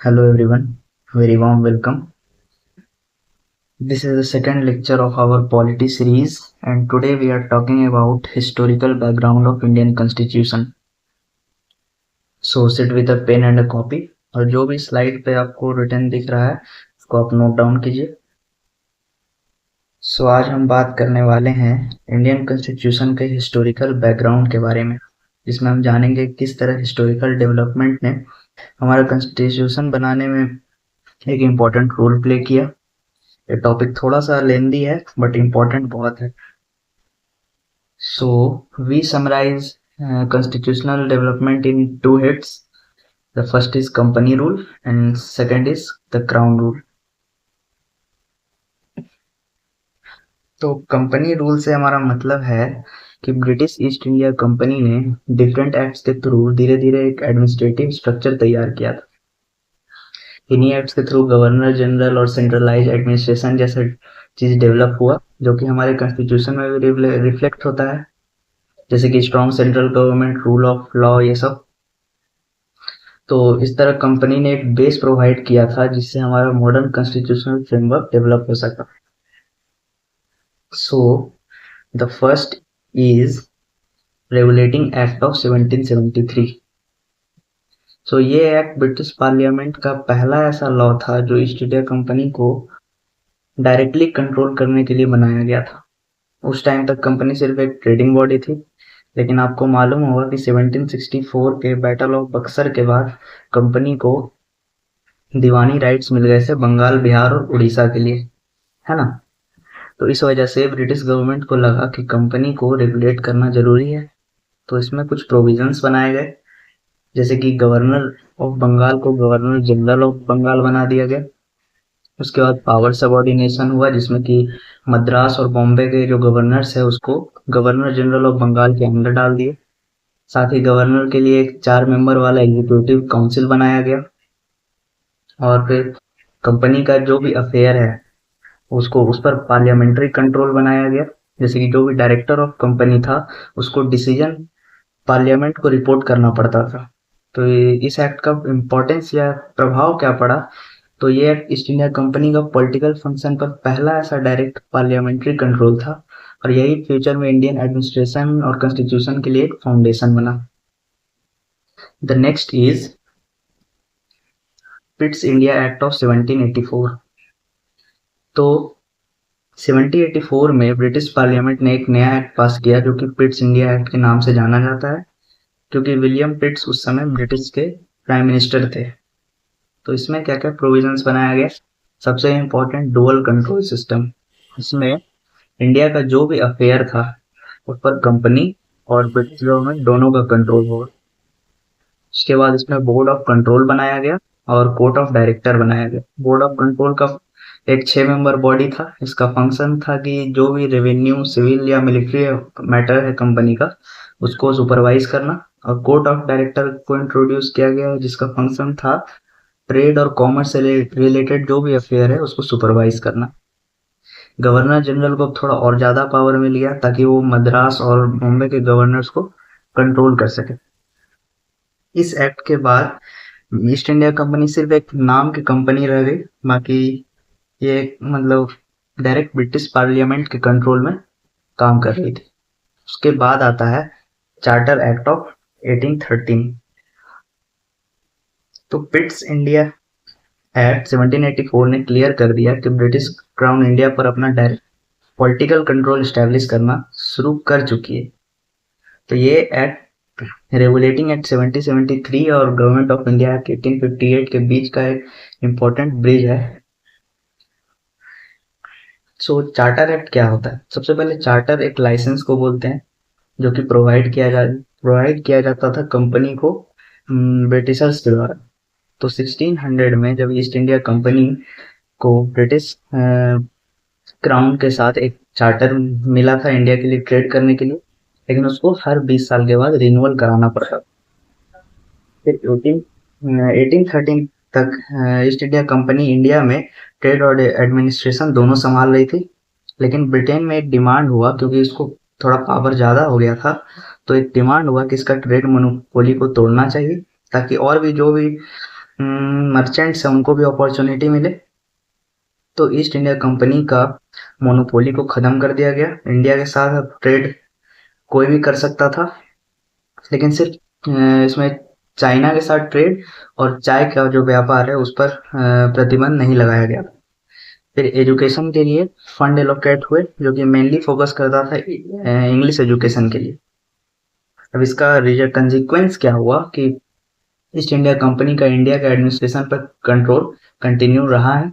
Hello everyone, very warm welcome. This is the second lecture of our polity series and today we are talking about historical background of Indian Constitution. So sit with a pen and a copy और जो भी slide पे आपको written दिख रहा है उसको आप नोट डाउन कीजिए। सो आज हम बात करने वाले हैं इंडियन कॉन्स्टिट्यूशन के हिस्टोरिकल बैकग्राउंड के बारे में, जिसमें हम जानेंगे किस तरह हिस्टोरिकल डेवलपमेंट ने हमारा कॉन्स्टिट्यूशन बनाने में एक इम्पोर्टेंट रोल प्ले किया। ये टॉपिक थोड़ा सा लेंदी है बट इम्पोर्टेंट बहुत है। So we summarise constitutional development in two heads. The first is company rule and second is the crown rule. तो कंपनी रूल से हमारा मतलब है कि ब्रिटिश ईस्ट इंडिया कंपनी ने डिफरेंट एक्ट्स के थ्रू धीरे धीरे एक एडमिनिस्ट्रेटिव स्ट्रक्चर तैयार किया था। इन्हीं एक्ट्स के थ्रू गवर्नर जनरल और सेंट्रलाइज एडमिनिस्ट्रेशन जैसा चीज डेवलप हुआ, जो कि हमारे कॉन्स्टिट्यूशन में भी रिफ्लेक्ट होता है, जैसे कि strong central government, rule of law, ये सब। तो इस तरह कंपनी ने एक बेस प्रोवाइड किया था जिससे हमारा मॉडर्न कॉन्स्टिट्यूशनल फ्रेमवर्क डेवलप हो सका। So the first is regulating act of 1773। सो ये एक्ट ब्रिटिश पार्लियामेंट का पहला ऐसा लॉ था जो ईस्ट इंडिया कंपनी को डायरेक्टली कंट्रोल करने के लिए बनाया गया था। उस टाइम तक कंपनी सिर्फ एक ट्रेडिंग बॉडी थी, लेकिन आपको मालूम होगा कि 1764 के बैटल ऑफ बक्सर के बाद कंपनी को दीवानी राइट्स मिल गए थे बंगाल, बिहार और उड़ीसा के लिए, है ना। तो इस वजह से ब्रिटिश गवर्नमेंट को लगा कि कंपनी को रेगुलेट करना जरूरी है। तो इसमें कुछ प्रोविजंस बनाए गए, जैसे कि गवर्नर ऑफ बंगाल को गवर्नर जनरल ऑफ बंगाल बना दिया गया। उसके बाद पावर सबऑर्डिनेशन हुआ, जिसमें कि मद्रास और बॉम्बे के जो गवर्नर्स है उसको गवर्नर जनरल ऑफ बंगाल के अंदर डाल दिए। साथ ही गवर्नर के लिए एक 4 मेंबर वाला एग्जीक्यूटिव काउंसिल बनाया गया और फिर कंपनी का जो भी अफेयर है उसको उस पर पार्लियामेंट्री कंट्रोल बनाया गया। जैसे कि जो भी डायरेक्टर ऑफ कंपनी था उसको डिसीजन पार्लियामेंट को रिपोर्ट करना पड़ता था। तो इस एक्ट का इम्पोर्टेंस या प्रभाव क्या पड़ा, तो ये एक्ट ईस्ट इंडिया कंपनी का पॉलिटिकल फंक्शन पर पहला ऐसा डायरेक्ट पार्लियामेंट्री कंट्रोल था और यही फ्यूचर में इंडियन एडमिनिस्ट्रेशन और कॉन्स्टिट्यूशन के लिए एक फाउंडेशन बना। The next is Pitt's India act of 1784। तो 1784 में ब्रिटिश पार्लियामेंट ने एक नया एक्ट पास किया जो कि पिट्स इंडिया एक्ट के नाम से जाना जाता है, क्योंकि विलियम पिट्स उस समय ब्रिटिश के प्राइम मिनिस्टर थे। तो इसमें क्या क्या प्रोविजंस बनाया गया, सबसे इम्पोर्टेंट डुअल कंट्रोल सिस्टम। इसमें इंडिया का जो भी अफेयर था उस पर कंपनी और ब्रिटिश गवर्नमेंट दोनों का कंट्रोल होगा। उसके बाद इसमें बोर्ड ऑफ कंट्रोल बनाया गया और कोर्ट ऑफ डायरेक्टर बनाया गया। बोर्ड ऑफ कंट्रोल का एक 6 मेंबर बॉडी था। इसका फंक्शन था कि जो भी रेवेन्यू, सिविल या मिलिट्री मैटर है कंपनी का उसको सुपरवाइज करना। और कोर्ट ऑफ डायरेक्टर को इंट्रोड्यूस किया गया जिसका फंक्शन था ट्रेड और कॉमर्स से रिलेटेड जो भी अफेयर है उसको सुपरवाइज करना। गवर्नर जनरल को थोड़ा और ज्यादा पावर मिल गया ताकि वो मद्रास और बॉम्बे के गवर्नर्स को कंट्रोल कर सके। इस एक्ट के बाद ईस्ट इंडिया कंपनी सिर्फ एक नाम की कंपनी रह गई, बाकी ये मतलब डायरेक्ट ब्रिटिश पार्लियामेंट के कंट्रोल में काम कर रही थी। उसके बाद आता है चार्टर एक्ट ऑफ 1813। तो पिट्स इंडिया एक्ट 1784 ने क्लियर कर दिया कि ब्रिटिश क्राउन इंडिया पर अपना डायरेक्ट पॉलिटिकल कंट्रोल स्टैब्लिश करना शुरू कर चुकी है। तो ये एक्ट रेगुलेटिंग एक्ट 1773 और गवर्नमेंट ऑफ इंडिया एक्ट 1858 के बीच का एक इम्पोर्टेंट ब्रिज है। सो चार्टर एक्ट क्या होता है? सबसे पहले चार्टर एक लाइसेंस को बोलते हैं जो कि प्रोवाइड किया जाता था कंपनी को ब्रिटिशर्स के द्वारा। तो 1600 में जब ईस्ट इंडिया कंपनी को ब्रिटिश क्राउन के साथ एक चार्टर मिला था इंडिया के लिए ट्रेड करने के लिए, लेकिन उसको हर 20 साल के बाद रिन्यूअल कराना पड़ता। फिर 1813 तक ईस्ट इंडिया कंपनी इंडिया में ट्रेड और एडमिनिस्ट्रेशन दोनों संभाल रही थी, लेकिन ब्रिटेन में एक डिमांड हुआ, क्योंकि इसको थोड़ा पावर ज़्यादा हो गया था, तो एक डिमांड हुआ कि इसका ट्रेड मोनोपोली को तोड़ना चाहिए ताकि और भी जो भी मर्चेंट्स है उनको भी अपॉर्चुनिटी मिले। तो ईस्ट इंडिया कंपनी का मोनोपोली को खत्म कर दिया गया। इंडिया के साथ अब ट्रेड कोई भी कर सकता था, लेकिन सिर्फ इसमें चाइना के साथ ट्रेड और चाय का जो व्यापार है उस पर प्रतिबंध नहीं लगाया गया। फिर एजुकेशन के लिए फंड एलोकेट हुए, जो कि मेनली फोकस करता था इंग्लिश एजुकेशन के लिए। अब इसका रिजल्ट कंसिक्वेंस क्या हुआ कि ईस्ट इंडिया कंपनी का इंडिया के एडमिनिस्ट्रेशन पर कंट्रोल कंटिन्यू रहा है।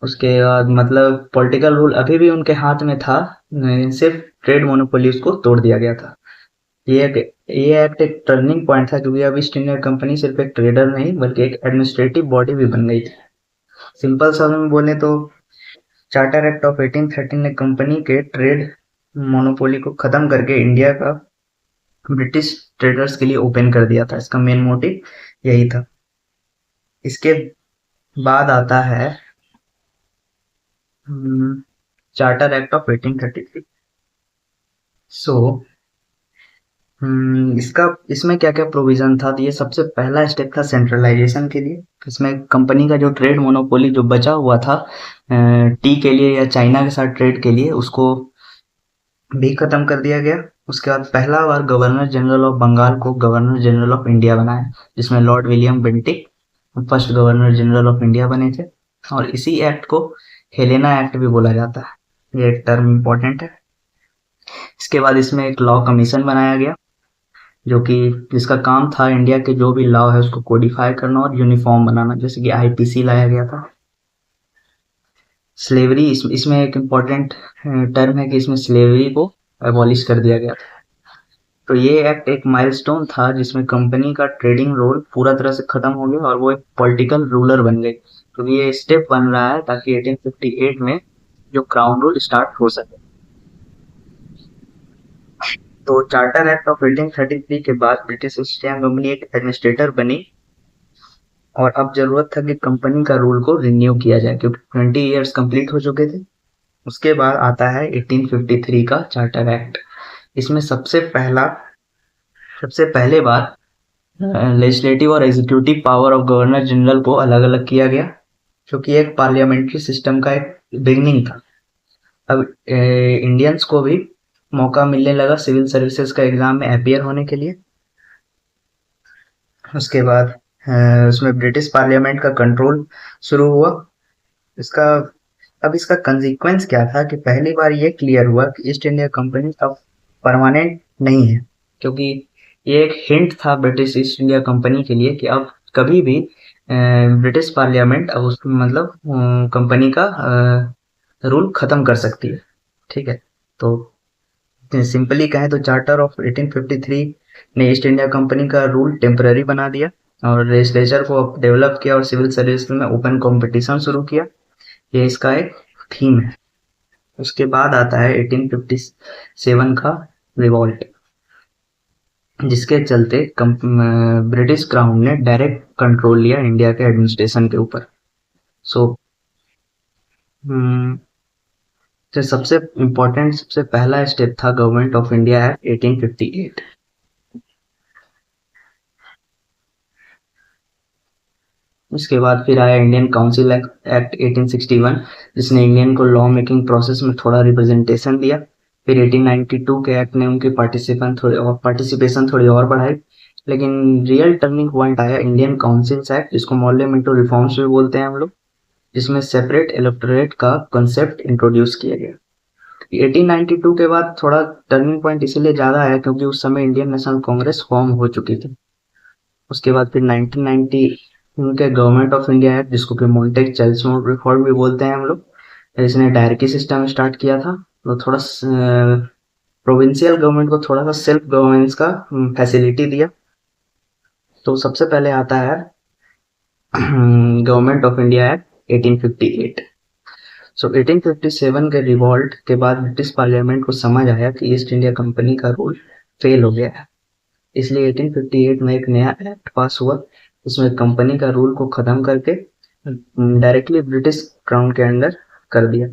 उसके बाद मतलब पॉलिटिकल रूल अभी भी उनके हाथ में था, सिर्फ ट्रेड मोनोपोली उसको तोड़ दिया गया था। ये एक्ट एक टर्निंग पॉइंट था, क्योंकि अब ईस्ट इंडिया कंपनी सिर्फ एक ट्रेडर नहीं बल्कि एक एडमिनिस्ट्रेटिव बॉडी भी बन गई थी। सिंपल शब्द में बोले तो चार्टर एक्ट ऑफ 1813 ने कंपनी के ट्रेड मोनोपोली को खत्म करके इंडिया का ब्रिटिश ट्रेडर्स के लिए ओपन कर दिया था। इसका मेन मोटिव यही था। इसके बाद आता है चार्टर एक्ट ऑफ 1833। सो इसमें क्या क्या प्रोविजन था, तो ये सबसे पहला स्टेप था सेंट्रलाइजेशन के लिए। इसमें कंपनी का जो ट्रेड मोनोपोली जो बचा हुआ था टी के लिए या चाइना के साथ ट्रेड के लिए, उसको भी खत्म कर दिया गया। उसके बाद पहला बार गवर्नर जनरल ऑफ बंगाल को गवर्नर जनरल ऑफ इंडिया बनाया, जिसमें Lord William Bentinck first governor general of India बने थे। और इसी एक्ट को हेलेना एक्ट भी बोला जाता है। ये टर्म इंपॉर्टेंट है। इसके बाद इसमें एक लॉ कमीशन बनाया गया, जो कि जिसका काम था इंडिया के जो भी लॉ है उसको कोडिफाई करना और यूनिफॉर्म बनाना, जैसे कि आईपीसी लाया गया था। स्लेवरी इसमें एक इम्पॉर्टेंट टर्म है कि इसमें स्लेवरी को एबॉलिश कर दिया गया था। तो ये एक्ट एक माइलस्टोन था जिसमें कंपनी का ट्रेडिंग रोल पूरा तरह से खत्म हो गया और वो एक पॉलिटिकल रूलर बन गई। तो ये स्टेप बन रहा है ताकि 1858 में जो क्राउन रूल स्टार्ट हो सके। तो चार्टर एक्ट ऑफ 1833 के बाद ब्रिटिश ईस्ट इंडिया कंपनी एक एडमिनिस्ट्रेटर बनी और अब जरूरत था कि कंपनी का रूल को रिन्यू किया जाए, क्योंकि 20 इयर्स कंप्लीट हो चुके थे। उसके बाद आता है 1853 का चार्टर एक्ट। इसमें सबसे पहले बार लेजिस्लेटिव और executive power of governor general को अलग अलग किया गया, जो कि एक पार्लियामेंट्री सिस्टम का एक बिगनिंग था। अब इंडियंस को भी मौका मिलने लगा सिविल सर्विसेज का एग्जाम में अपियर होने के लिए। उसके बाद उसमें ब्रिटिश पार्लियामेंट का कंट्रोल शुरू हुआ। इसका अब इसका कंसिक्वेंस क्या था कि पहली बार ये क्लियर हुआ कि ईस्ट इंडिया कंपनी अब परमानेंट नहीं है, क्योंकि ये एक हिंट था ब्रिटिश ईस्ट इंडिया कंपनी के लिए कि अब कभी भी ब्रिटिश पार्लियामेंट अब उस मतलब कंपनी का रूल खत्म कर सकती है। ठीक है, तो सिंपली कहें तो चार्टर ऑफ 1853 ने ईस्ट इंडिया कंपनी का रूल टेम्पररी बना दिया और लेजिस्लेचर को डेवलप किया और सिविल सर्विस में ओपन कंपटीशन शुरू किया। ये इसका एक थीम है। उसके बाद आता है 1857 का रिवॉल्ट, जिसके चलते ब्रिटिश क्राउन ने डायरेक्ट कंट्रोल लिया इंडिया के एडमिनिस्ट्रेशन के ऊपर। सो तो सबसे इम्पोर्टेंट सबसे पहला स्टेप था गवर्नमेंट ऑफ इंडिया एक्ट 1858। उसके बाद फिर आया इंडियन काउंसिल एक्ट 1861, जिसने इंडियन को लॉ मेकिंग प्रोसेस में थोड़ा रिप्रेजेंटेशन दिया। फिर 1892 के एक्ट ने उनकी पार्टिसिपेशन थोड़ी और बढ़ाई। लेकिन रियल टर्निंग पॉइंट आया इंडियन काउंसिल्स एक्ट, जिसको पार्लियामेंटो रिफॉर्म्स भी बोलते हैं हम लोग, जिसमें सेपरेट इलेक्टोरेट का कंसेप्ट इंट्रोड्यूस किया गया। 1892 के बाद थोड़ा टर्निंग पॉइंट इसीलिए ज्यादा आया क्योंकि उस समय इंडियन नेशनल कांग्रेस फॉर्म हो चुकी थी। उसके बाद फिर 1990 उनके गवर्नमेंट ऑफ इंडिया एक्ट, जिसको कि मॉन्टेक चेल्समोर रिफॉर्म भी बोलते हैं हम लोग, इसने डायरेक्टी सिस्टम स्टार्ट किया था। तो थोड़ा प्रोविंशियल गवर्नमेंट को थोड़ा सा सेल्फ गवर्नेंस का फैसिलिटी दिया। तो सबसे पहले आता है गवर्नमेंट ऑफ इंडिया एक्ट 1858। सो 1857 के रिवॉल्ट के बाद ब्रिटिश पार्लियामेंट को समझ आया कि ईस्ट इंडिया कंपनी का रूल फेल हो गया है, इसलिए 1858 में एक नया एक्ट पास हुआ। उसमें कंपनी का रूल को खत्म करके डायरेक्टली ब्रिटिश क्राउन के अंडर कर दिया।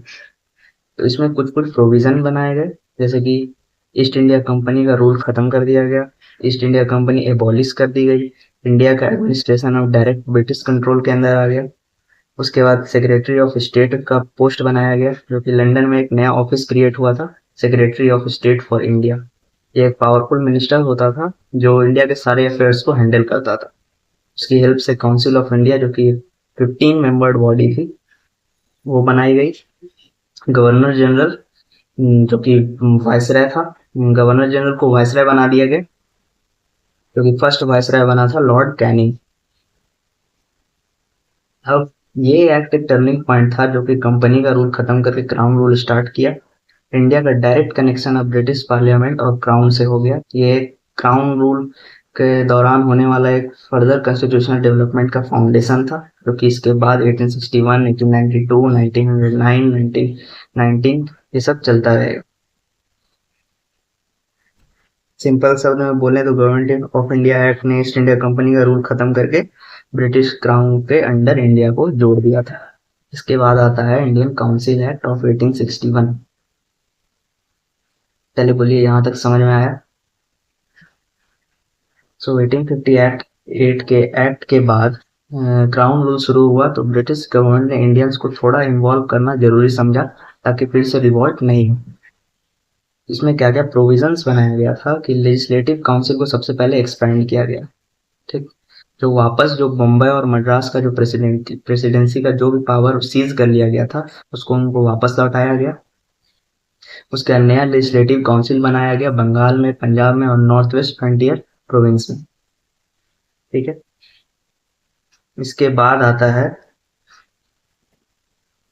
तो इसमें कुछ कुछ प्रोविजन बनाए गए, जैसे कि ईस्ट इंडिया कंपनी का रूल खत्म कर दिया गया, ईस्ट इंडिया कंपनी एबॉलिश कर दी गई, इंडिया का एडमिनिस्ट्रेशन अब डायरेक्ट ब्रिटिश कंट्रोल के अंदर आ गया। उसके बाद सेक्रेटरी ऑफ स्टेट का पोस्ट बनाया गया, जो कि लंदन में एक नया ऑफिस क्रिएट हुआ था, secretary of state for India. ये एक पावरफुल मिनिस्टर होता था जो इंडिया के सारे अफेयर्स को हैंडल करता था। उसकी हेल्प से काउंसिल ऑफ इंडिया, जो कि 15 मेंबर्ड बॉडी थी, वो बनाई गई। गवर्नर जनरल, जो कि वायसराय था, गवर्नर जनरल को वायसराय बना दिया गया, जो कि फर्स्ट वायसराय बना था लॉर्ड कैनिंग। अब ये एक्ट एक टर्निंग पॉइंट था, जो कि कंपनी का रूल खत्म करके क्राउन रूल स्टार्ट किया। इंडिया का डायरेक्ट कनेक्शन अब ब्रिटिश पार्लियामेंट और क्राउन से हो गया। ये क्राउन रूल के दौरान होने वाला एक फर्दर कॉन्स्टिट्यूशनल डेवलपमेंट का फाउंडेशन था, जो कि इसके बाद 1861, 1892, 1909, 1919 ये सब चलता रहेगा। सिंपल शब्द में बोले तो गवर्नमेंट ऑफ इंडिया एक्ट ने ईस्ट इंडिया कंपनी का रूल खत्म करके ब्रिटिश क्राउन के अंडर इंडिया को जोड़ दिया था। इसके बाद आता है इंडियन काउंसिल एक्ट ऑफ 1861। चलिए बोलिए, यहाँ तक समझ में आया? सो 1850 एक्ट के बाद क्राउन रूल शुरू हुआ, तो ब्रिटिश गवर्नमेंट ने इंडियंस को थोड़ा इन्वॉल्व करना जरूरी समझा, ताकि फिर से रिवॉल्ट नहीं हो। इसमें क्या क्या प्रोविजंस बनाया गया था कि लेजिस्लेटिव काउंसिल को सबसे पहले एक्सपेंड किया गया। ठीक, जो बम्बई और मद्रास का जो प्रेसिडेंसी का जो भी पावर सीज कर लिया गया था, उसको उनको वापस लौटाया गया। उसका नया लेजिस्लेटिव काउंसिल बनाया गया बंगाल में, पंजाब में और नॉर्थ वेस्ट फ्रंटियर प्रोविंस में। ठीक है, इसके बाद आता है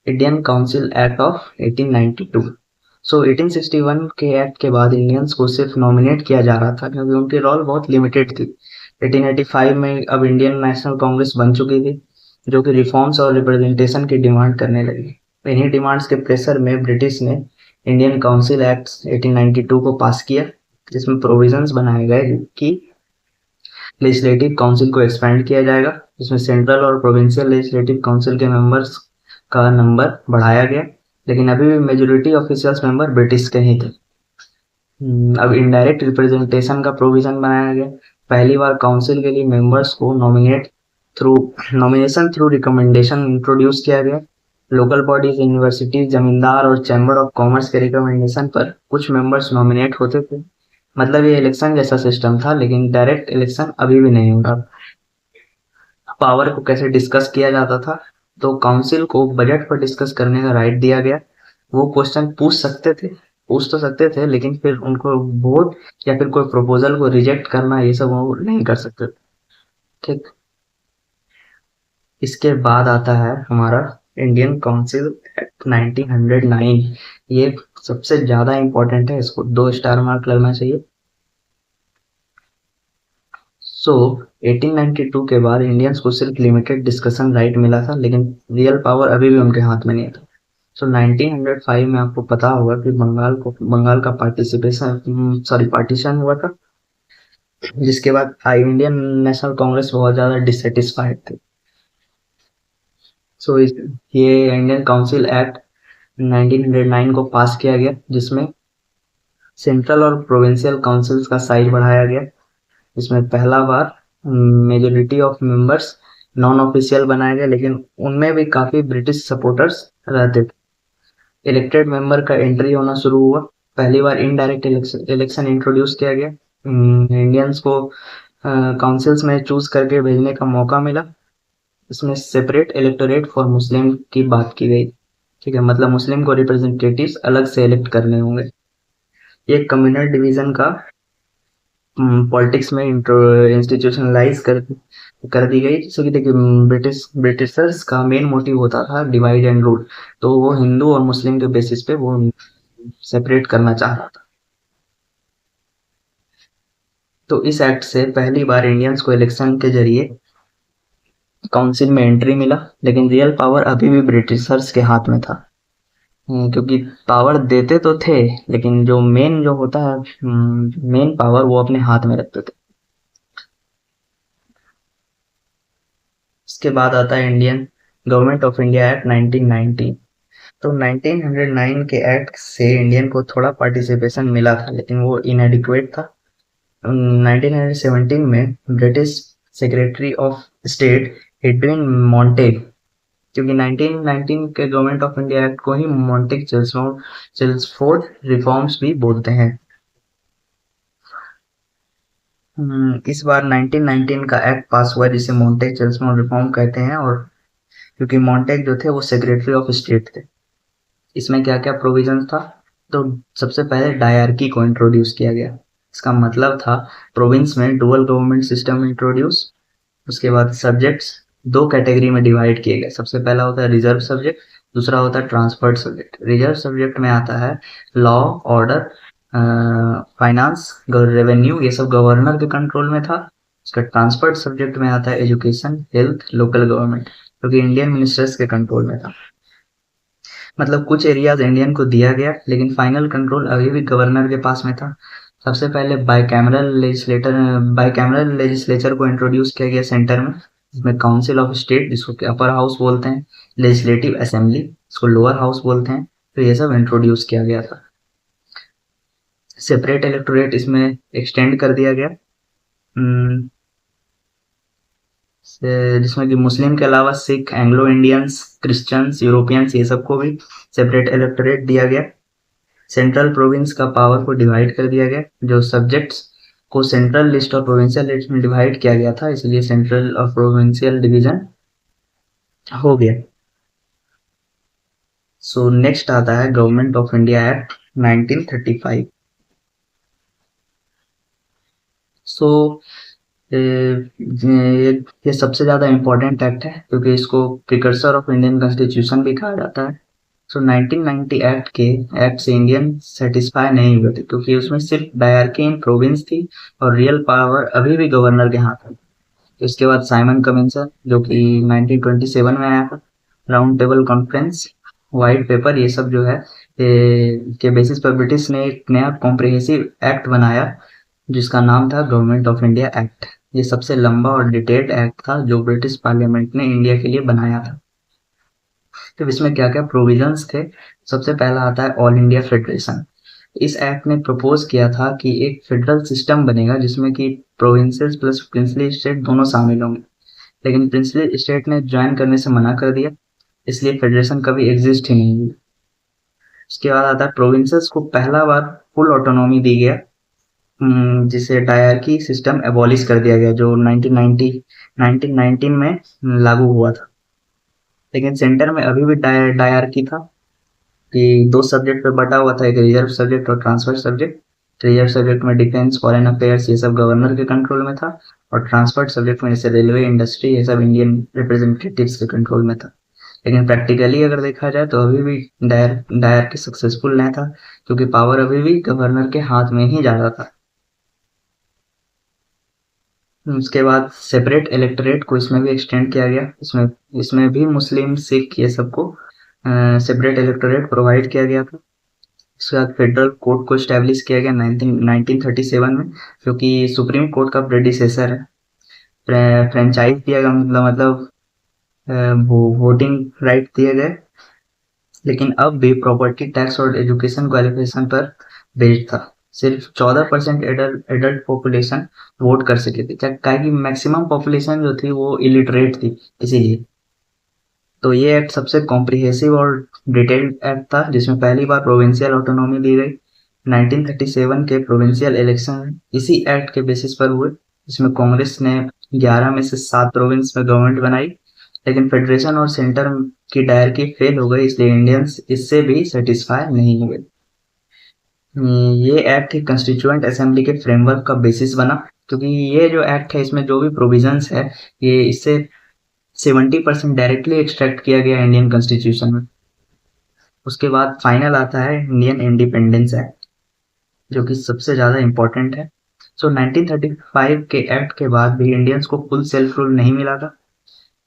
इंडियन काउंसिल एक्ट ऑफ 1892। सो 1861 के एक्ट के बाद इंडियंस को सिर्फ नॉमिनेट किया जा रहा था, क्योंकि उनकी रोल बहुत लिमिटेड थी। 1885 में अब इंडियन नेशनल कांग्रेस बन चुकी थी, जो कि रिफॉर्म्स और रिप्रेजेंटेशन की डिमांड करने लगी। इन्हीं डिमांड्स के प्रेशर में ब्रिटिश ने इंडियन काउंसिल एक्ट 1892 को पास किया, जिसमें प्रोविजंस बनाए गए कि लेजिस्लेटिव काउंसिल को एक्सपेंड किया जाएगा, जिसमें सेंट्रल और प्रोविंशियल लेजिस्लेटिव काउंसिल के मेंबर्स का नंबर बढ़ाया गया, लेकिन अभी भी मेजोरिटी ऑफिशियल्स मेंबर ब्रिटिश के ही थे। अब इनडायरेक्ट रिप्रेजेंटेशन का प्रोविजन बनाया गया। पहली बार काउंसिल के लिए मेंबर्स को नॉमिनेशन थ्रू रिकमेंडेशन इंट्रोड्यूस किया गया। लोकल बॉडीज, यूनिवर्सिटी, जमींदार और चैम्बर ऑफ कॉमर्स के रिकमेंडेशन पर कुछ मेंबर्स नॉमिनेट होते थे। मतलब ये इलेक्शन जैसा सिस्टम था, लेकिन डायरेक्ट इलेक्शन अभी भी नहीं हो रहा। पावर को कैसे डिस्कस किया जाता था, तो काउंसिल को बजट पर डिस्कस करने का राइट दिया गया। वो क्वेश्चन पूछ तो सकते थे, लेकिन फिर उनको वोट या फिर कोई प्रपोजल को रिजेक्ट करना, ये सब वो नहीं कर सकते। ठीक, इसके बाद आता है हमारा इंडियन काउंसिल एक्ट 1909। ये सबसे ज्यादा इंपॉर्टेंट है, इसको 2 स्टार मार्क लगना चाहिए। सो 1892 के बाद इंडियंस को सिर्फ लिमिटेड डिस्कशन राइट मिला था, लेकिन रियल पावर अभी भी उनके हाथ में नहीं था। सो 1905 में आपको पता होगा कि बंगाल का पार्टीशन हुआ था, जिसके बाद इंडियन नेशनल कांग्रेस बहुत ज्यादा डिससेटिस्फाइड थे। सो ये इंडियन काउंसिल एक्ट 1909 को पास किया गया, जिसमें सेंट्रल और प्रोविंशियल काउंसिल्स का साइज बढ़ाया गया। इसमें पहला बार majority of members non official बनाए गए, लेकिन उनमें भी काफी ब्रिटिश सपोर्टर्स रहते थे। इलेक्टेड मेंबर का एंट्री होना शुरू हुआ। पहली बार इनडायरेक्ट इलेक्शन इंट्रोड्यूस किया गया। इंडियंस को काउंसिल्स में चूज करके भेजने का मौका मिला। इसमें सेपरेट इलेक्टोरेट फॉर मुस्लिम की बात की गई। ठीक है, मतलब मुस्लिम को रिप्रेजेंटेटिव्स अलग से इलेक्ट करने होंगे। ये कम्युनल डिवीजन का पॉलिटिक्स में इंस्टीट्यूशनलाइज कर दी गई। जैसे कि देखिए, ब्रिटिशर्स का मेन मोटिव होता था डिवाइड एंड रूल, तो वो हिंदू और मुस्लिम के बेसिस पे वो सेपरेट करना चाह रहा था। तो इस एक्ट से पहली बार इंडियंस को इलेक्शन के जरिए काउंसिल में एंट्री मिला, लेकिन रियल पावर अभी भी ब्रिटिशर्स के हाथ में था। क्योंकि पावर देते तो थे, लेकिन जो मेन जो होता है, मेन पावर वो अपने हाथ में रखते थे। इसके बाद आता है Indian government of India act 1919। तो 1909 के एक्ट से इंडियन को थोड़ा पार्टिसिपेशन मिला था, लेकिन वो इनएडिक्वेट था। 1917 में British secretary of state Edwin Montagu, क्योंकि 1919 के गवर्नमेंट ऑफ इंडिया एक्ट को ही मॉन्टेग चेल्सफोर्ड रिफॉर्म्स भी बोलते हैं। इस बार 1919 का एक्ट पास हुआ जिसे मॉन्टेग चेल्सफोर्ड रिफॉर्म कहते हैं, और क्योंकि मॉन्टेग जो थे वो सेक्रेटरी ऑफ स्टेट थे। इसमें क्या क्या प्रोविजन था, तो सबसे पहले डायरकी को इंट्रोड्यूस किया गया। इसका मतलब था प्रोविंस में डुअल गवर्नमेंट सिस्टम इंट्रोड्यूस। उसके बाद सब्जेक्ट्स दो कैटेगरी में डिवाइड किए गए। सबसे पहला होता है रिजर्व सब्जेक्ट, दूसरा होता है ट्रांसफर्ड सब्जेक्ट। रिजर्व सब्जेक्ट में आता है लॉ, ऑर्डर, फाइनेंस, रेवेन्यू, ये सब गवर्नर के कंट्रोल में था। इसका ट्रांसफर्ड सब्जेक्ट में आता है एजुकेशन, हेल्थ, लोकल गवर्नमेंट, जो कि इंडियन मिनिस्टर्स के कंट्रोल में था। मतलब कुछ एरियाज इंडियन को दिया गया, लेकिन फाइनल कंट्रोल अभी भी गवर्नर के पास में था। सबसे पहले बाइकैमरल लेजिस्लेचर को इंट्रोड्यूस किया गया सेंटर में, जिसमें काउंसिल ऑफ स्टेट, जिसको अपर हाउस बोलते हैं, लेजिस्लेटिव असेंबली, इसको लोअर हाउस बोलते हैं, तो ये सब इंट्रोड्यूस किया गया था। सेपरेट इलेक्टोरेट इसमें एक्सटेंड कर दिया गया, जिसमें कि मुस्लिम के अलावा Sikh, Anglo Indians, Christians, Europeans, ये सबको भी सेपरेट इलेक्टोरेट दिया गया। सेंट्रल प्रोविंस का पावर को डिवाइड कर दिया गया। जो सब्जेक्ट्स को सेंट्रल लिस्ट और प्रोविंशियल लिस्ट में डिवाइड किया गया था, इसलिए सेंट्रल और प्रोविंशियल डिवीजन हो गया। सो नेक्स्ट आता है गवर्नमेंट ऑफ इंडिया एक्ट 1935। सो ये सबसे ज्यादा इम्पोर्टेंट एक्ट है, क्योंकि इसको प्रिकर्सर ऑफ इंडियन कॉन्स्टिट्यूशन भी कहा जाता है। सो 1990 एक्ट से इंडियन सेटिस्फाई नहीं हुए थे, क्योंकि उसमें सिर्फ डायरकी इन प्रोविंस थी और रियल पावर अभी भी गवर्नर के हाथ में। इसके बाद साइमन कमीशन, जो कि 1927 में आया था, round table conference, white paper, ये सब जो है के बेसिस पर ब्रिटिश ने एक नया कॉम्प्रिहेंसिव एक्ट बनाया, जिसका नाम था गवर्नमेंट ऑफ इंडिया एक्ट। ये सबसे लंबा और डिटेल्ड एक्ट था जो ब्रिटिश पार्लियामेंट ने इंडिया के लिए बनाया था। तो इसमें क्या क्या प्रोविजंस थे, सबसे पहला आता है ऑल इंडिया फेडरेशन। इस एक्ट ने प्रपोज किया था कि एक फेडरल सिस्टम बनेगा, जिसमें कि प्रोविंसेस प्लस प्रिंसली स्टेट दोनों शामिल होंगे, लेकिन प्रिंसली स्टेट ने ज्वाइन करने से मना कर दिया, इसलिए फेडरेशन कभी एग्जिस्ट ही नहीं हुई। उसके बाद आता है प्रोविंसेस को पहला बार फुल ऑटोनॉमी दी गया, जिसे डायरकी सिस्टम एबॉलिश कर दिया गया, जो 1919 में लागू हुआ था। लेकिन सेंटर में अभी भी डायरकी था, कि दो सब्जेक्ट पे बटा हुआ था, एक रिजर्व सब्जेक्ट और ट्रांसफर सब्जेक्ट। रिजर्व सब्जेक्ट में डिफेंस, फॉरेन अफेयर्स, ये सब गवर्नर के कंट्रोल में था, और ट्रांसफर सब्जेक्ट में जैसे रेलवे, इंडस्ट्री, ये सब इंडियन रिप्रेजेंटेटिव्स के कंट्रोल में था। लेकिन प्रैक्टिकली अगर देखा जाए तो अभी भी डायरकी सक्सेसफुल नहीं था, क्योंकि पावर अभी भी गवर्नर के हाथ में ही ज्यादा था। उसके बाद सेपरेट इलेक्टोरेट को इसमें भी एक्सटेंड किया गया। इसमें भी मुस्लिम, सिख, ये सबको सेपरेट इलेक्टोरेट प्रोवाइड किया गया था। उसके बाद फेडरल कोर्ट को स्टैब्लिश किया गया 1937 में, जो कि सुप्रीम कोर्ट का प्रेडिसेसर है। फ्रेंचाइज दिया गया, मतलब वोटिंग राइट दिए गए, लेकिन अब भी प्रॉपर्टी टैक्स और एजुकेशन क्वालिफिकेशन पर बेस्ड था। सिर्फ 14% एडल्ट पॉपुलेशन वोट कर सके थे, क्या कि मैक्सिमम पॉपुलेशन जो थी वो इलिटरेट थी, इसीलिए। तो ये एक्ट सबसे कॉम्प्रिहेंसिव और डिटेल्ड एक्ट था, जिसमें पहली बार प्रोविंशियल ऑटोनॉमी दी गई। 1937 के प्रोविंशियल इलेक्शन इसी एक्ट के बेसिस पर हुए, जिसमें कांग्रेस ने 11 में से 7 प्रोविंस में गवर्नमेंट बनाई, लेकिन फेडरेशन और सेंटर की डायरकी फेल हो गई, इसलिए इंडियंस इससे भी सेटिस्फाई नहीं हुए। ये एक्ट ही कंस्टिट्यूएंट असेंबली के फ्रेमवर्क का बेसिस बना, क्योंकि ये जो एक्ट है इसमें जो भी प्रोविजंस है, ये इससे 70% डायरेक्टली एक्सट्रैक्ट किया गया इंडियन कॉन्स्टिट्यूशन में। उसके बाद फाइनल आता है इंडियन इंडिपेंडेंस एक्ट, जो कि सबसे ज्यादा इम्पोर्टेंट है। सो 1935 के एक्ट के बाद भी इंडियंस को फुल सेल्फ रूल नहीं मिला था।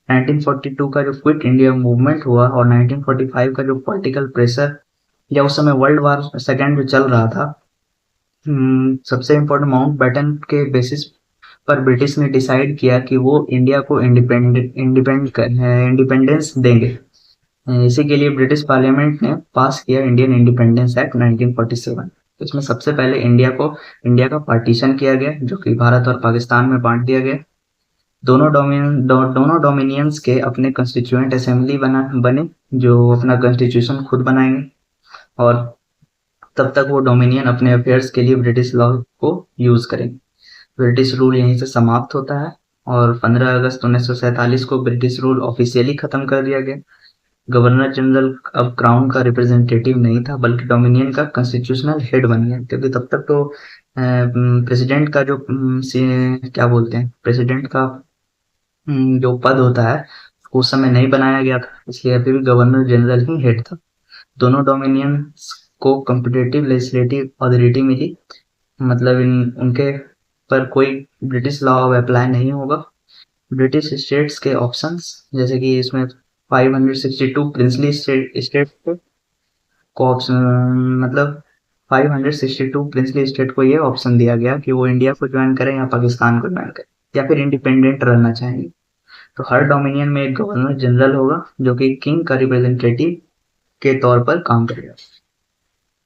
1942 का जो क्विट इंडिया मूवमेंट हुआ और 1945 का जो पॉलिटिकल प्रेशर, या उस समय वर्ल्ड वार सेकेंड जो चल रहा था, सबसे इम्पोर्टेंट माउंट बैटन के बेसिस पर ब्रिटिश ने डिसाइड किया कि वो इंडिया को इंडिपेंडेंस देंगे। इसी के लिए ब्रिटिश पार्लियामेंट ने पास किया इंडियन इंडिपेंडेंस एक्ट 1947। इसमें सबसे पहले इंडिया का पार्टीशन किया गया, जो कि भारत और पाकिस्तान में बांट दिया गया। दोनों डोमिनियंस के अपने कंस्टिट्यूएंट असेंबली बने जो अपना कॉन्स्टिट्यूशन खुद बनाएंगे, और तब तक वो डोमिनियन अपने अफेयर्स के लिए ब्रिटिश लॉ को यूज करेंगे। ब्रिटिश रूल यहीं से समाप्त होता है और 15 अगस्त 1947 को ब्रिटिश रूल ऑफिशियली खत्म कर दिया गया। गवर्नर जनरल अब क्राउन का रिप्रेजेंटेटिव नहीं था बल्कि डोमिनियन का कॉन्स्टिट्यूशनल हेड बन गया, क्योंकि तब तक तो प्रेसिडेंट का जो क्या बोलते हैं, प्रेसिडेंट का जो पद होता है उस समय नहीं बनाया गया था, इसलिए अभी भी गवर्नर जनरल ही हेड था। दोनों डोमिनियंस को कॉम्पिटेटिव लेजिस्लेटिव अथॉरिटी मिली, मतलब उनके पर कोई ब्रिटिश लॉ अप्लाई नहीं होगा। ब्रिटिश स्टेट्स के ऑप्शंस, जैसे कि इसमें 562 प्रिंसली स्टेट को ऑप्शन, मतलब 562 प्रिंसली स्टेट को ये ऑप्शन दिया गया कि वो इंडिया को ज्वाइन करें या पाकिस्तान को ज्वाइन करें या फिर इंडिपेंडेंट रहना चाहेंगे। तो हर डोमिनियन में एक गवर्नर जनरल होगा जो कि किंग का रिप्रेजेंटेटिव के तौर पर काम करेगा।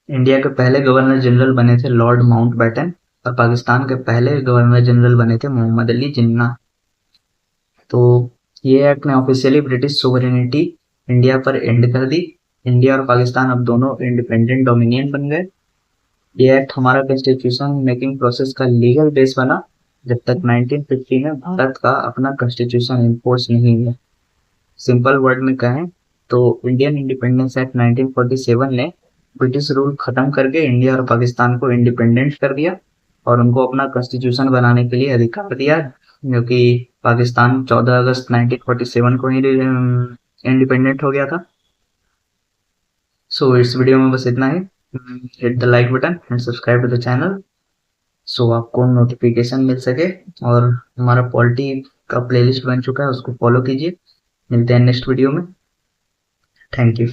इंडिया के पहले गवर्नर जनरल बने थे लॉर्ड माउंटबेटन और पाकिस्तान के पहले गवर्नर जनरल बने थे मोहम्मद अली जिन्ना। तो ये एक्ट ने ऑफिशियली ब्रिटिश सोवरेनिटी इंडिया पर एंड कर दी। इंडिया और पाकिस्तान अब दोनों इंडिपेंडेंट डोमिनियन बन गए। ये एक्ट हमारा कॉन्स्टिट्यूशन मेकिंग प्रोसेस का लीगल बेस बना जब तक 1950 में भारत का अपना कॉन्स्टिट्यूशन इन्फोर्स नहीं हुआ। सिंपल वर्ड में कहें तो इंडियन इंडिपेंडेंस एक्ट 1947 ने ब्रिटिश रूल खत्म करके इंडिया और पाकिस्तान को इंडिपेंडेंट कर दिया और उनको अपना कॉन्स्टिट्यूशन बनाने के लिए अधिकार दिया, जो कि पाकिस्तान 14 अगस्त 1947 को ही इंडिपेंडेंट हो गया था। सो इस वीडियो में बस इतना ही। Hit the like button and subscribe to the channel so आपको नोटिफिकेशन मिल सके, और हमारा पॉलिटी का प्लेलिस्ट बन चुका है, उसको फॉलो कीजिए। मिलते हैं नेक्स्ट वीडियो में। Thank you.